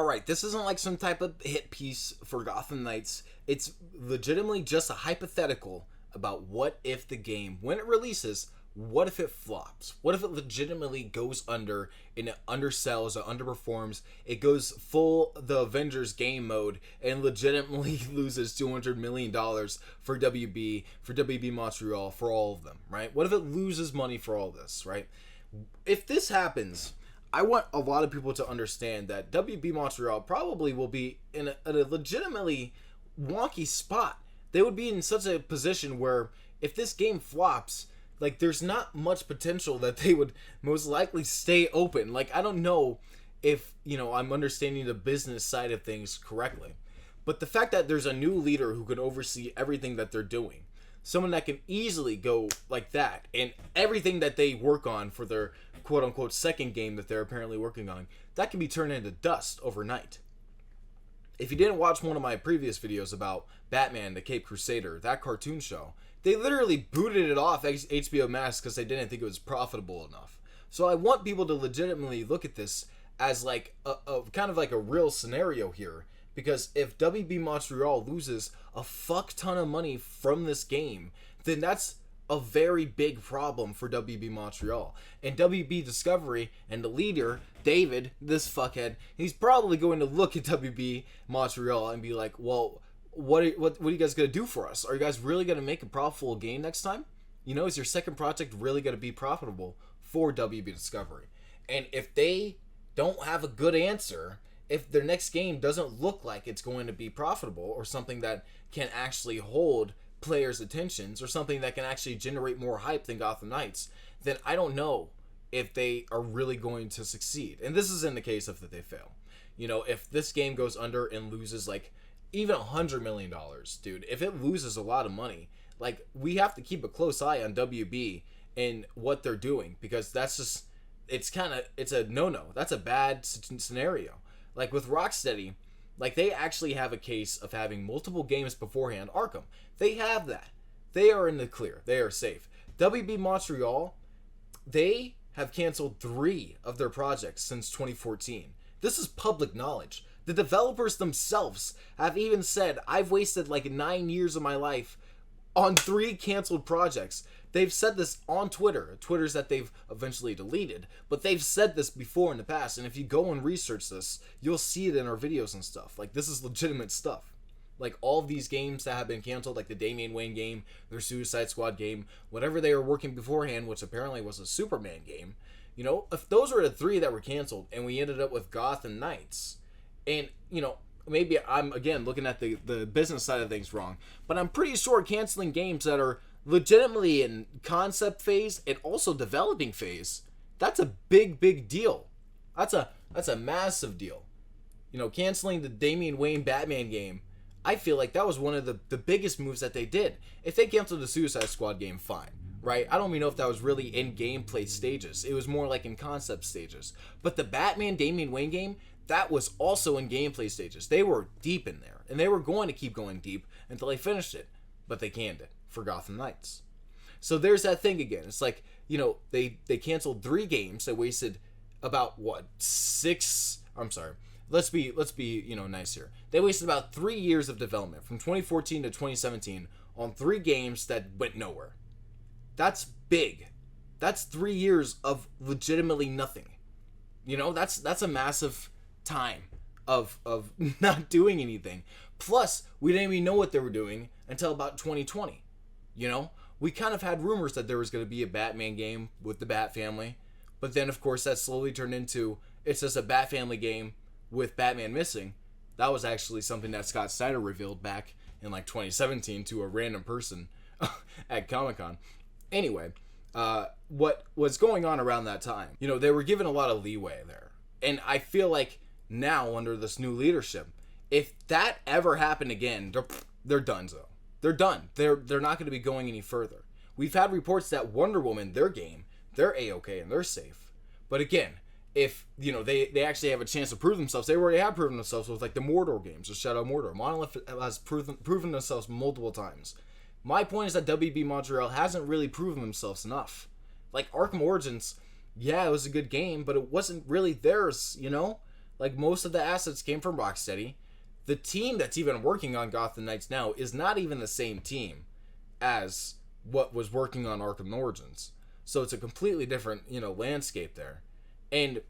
all right, this isn't like some type of hit piece for Gotham Knights. It's legitimately just a hypothetical about what if the game, when it releases, what if it flops? What if it legitimately goes under and it undersells or underperforms? It goes full the Avengers game mode and legitimately loses $200 million for WB Montreal, for all of them, right? What if it loses money for all this, right? If this happens, I want a lot of people to understand that WB Montreal probably will be in a legitimately wonky spot. They would be in such a position where if this game flops, like, there's not much potential that they would most likely stay open. Like, I don't know if, I'm understanding the business side of things correctly. But the fact that there's a new leader who can oversee everything that they're doing, someone that can easily go like that, and everything that they work on for their quote-unquote second game that they're apparently working on, that can be turned into dust overnight. If you didn't watch one of my previous videos about Batman, the Caped Crusader, that cartoon show, they literally booted it off HBO Max because they didn't think it was profitable enough. So I want people to legitimately look at this as like a kind of like a real scenario here. Because if WB Montreal loses a fuck ton of money from this game, then that's a very big problem for WB Montreal. And WB Discovery and the leader, David, this fuckhead, he's probably going to look at WB Montreal and be like, well, what are you guys going to do for us? Are you guys really going to make a profitable game next time? Is your second project really going to be profitable for WB Discovery? And if they don't have a good answer, if their next game doesn't look like it's going to be profitable or something that can actually hold players' attentions or something that can actually generate more hype than Gotham Knights, then I don't know if they are really going to succeed. And this is in the case of that they fail. If this game goes under and loses like even $100 million, dude, if it loses a lot of money, like, we have to keep a close eye on WB and what they're doing, because that's just, it's a no-no. That's a bad scenario. Like with Rocksteady, like, they actually have a case of having multiple games beforehand. Arkham, they have that. They are in the clear. They are safe. WB Montreal, they have canceled 3 of their projects since 2014. This is public knowledge. The developers themselves have even said, I've wasted like 9 years of my life on 3 canceled projects. They've said this on Twitter's that they've eventually deleted, but they've said this before in the past, and if you go and research this, you'll see it in our videos and stuff. Like, this is legitimate stuff. Like, all of these games that have been canceled, like the Damian Wayne game, their Suicide Squad game, whatever they were working beforehand, which apparently was a Superman game, if those were the 3 that were canceled, and we ended up with Gotham Knights, and, maybe I'm, again, looking at the business side of things wrong, but I'm pretty sure canceling games that are legitimately in concept phase and also developing phase, that's a big deal. That's a massive deal. Canceling the Damian Wayne Batman game, I feel like that was one of the biggest moves that they did. If they canceled the Suicide Squad game, fine, right? I don't even know if that was really in gameplay stages. It was more like in concept stages. But the Batman Damian Wayne game, that was also in gameplay stages. They were deep in there, and they were going to keep going deep until they finished it, but they canned it for Gotham Knights. So there's that thing again. It's like, they canceled 3 games. They wasted about let's be nice here. They wasted about 3 years of development from 2014 to 2017 on 3 games that went nowhere. That's big. That's 3 years of legitimately nothing. That's a massive time of not doing anything. Plus, we didn't even know what they were doing until about 2020. We kind of had rumors that there was going to be a Batman game with the Bat family, but then of course that slowly turned into, it's just a Bat family game with Batman missing. That was actually something that Scott Snyder revealed back in like 2017 to a random person at Comic-Con. Anyway, what was going on around that time, they were given a lot of leeway there. And I feel like now under this new leadership, if that ever happened again, they're donezo. They're done. They're not going to be going any further. We've had reports that Wonder Woman, their game, they're A-okay and they're safe. But again, if they actually have a chance to prove themselves, they already have proven themselves with like the Mordor games, the Shadow of Mordor. Monolith has proven themselves multiple times. My point is that WB Montreal hasn't really proven themselves enough. Like Arkham Origins, yeah, it was a good game, but it wasn't really theirs, Like, most of the assets came from Rocksteady. The team that's even working on Gotham Knights now is not even the same team as what was working on Arkham Origins. So it's a completely different, landscape there. And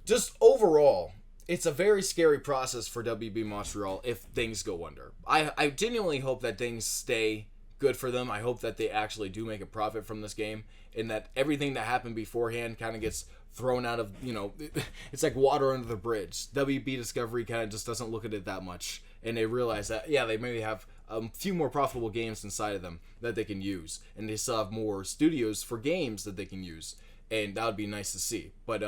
just overall, it's a very scary process for WB Montreal if things go under. I genuinely hope that things stay good for them. I hope that they actually do make a profit from this game, and that everything that happened beforehand kind of gets thrown out of, it's like water under the bridge. WB Discovery kind of just doesn't look at it that much, and they realize that, yeah, they maybe have a few more profitable games inside of them that they can use, and they still have more studios for games that they can use, and that would be nice to see. But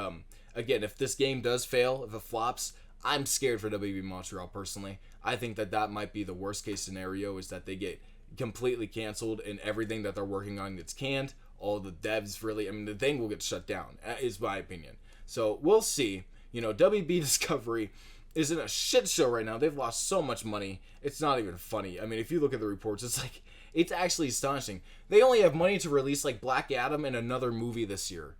again, if this game does fail, if it flops, I'm scared for WB Montreal personally. I think that might be the worst case scenario, is that they get completely canceled and everything that they're working on gets canned. All the devs the thing will get shut down, is my opinion. So we'll see. WB Discovery is in a shit show right now. They've lost so much money. It's not even funny. I mean, if you look at the reports, it's actually astonishing. They only have money to release like Black Adam and another movie this year.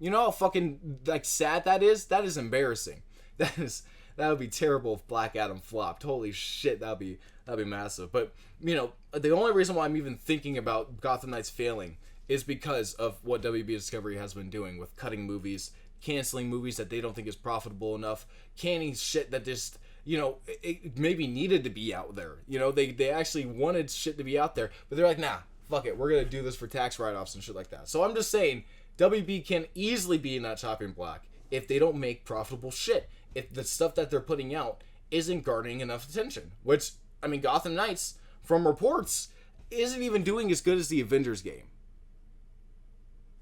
You know how fucking sad that is? That is embarrassing. That would be terrible if Black Adam flopped. Holy shit, that'd be massive. But the only reason why I'm even thinking about Gotham Knights failing is because of what WB Discovery has been doing with cutting movies, canceling movies that they don't think is profitable enough, canning shit that just it maybe needed to be out there. They actually wanted shit to be out there, but they're like, nah, fuck it, we're gonna do this for tax write-offs and shit like that. So I'm just saying, WB can easily be in that chopping block if they don't make profitable shit. If the stuff that they're putting out isn't garnering enough attention. Which, Gotham Knights, from reports, isn't even doing as good as the Avengers game.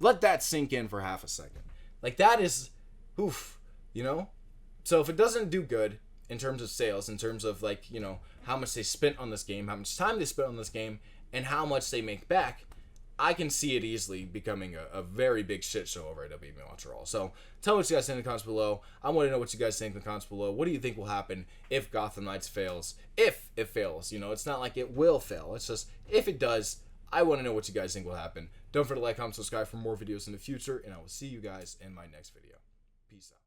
Let that sink in for half a second. That is, oof, So if it doesn't do good in terms of sales, in terms of how much they spent on this game, how much time they spent on this game, and how much they make back, I can see it easily becoming a very big shit show over at WB Montreal. So tell me what you guys think in the comments below. I want to know what you guys think in the comments below. What do you think will happen if Gotham Knights fails? If it fails, it's not like it will fail. It's just, if it does, I want to know what you guys think will happen. Don't forget to like, comment, subscribe for more videos in the future, and I will see you guys in my next video. Peace out.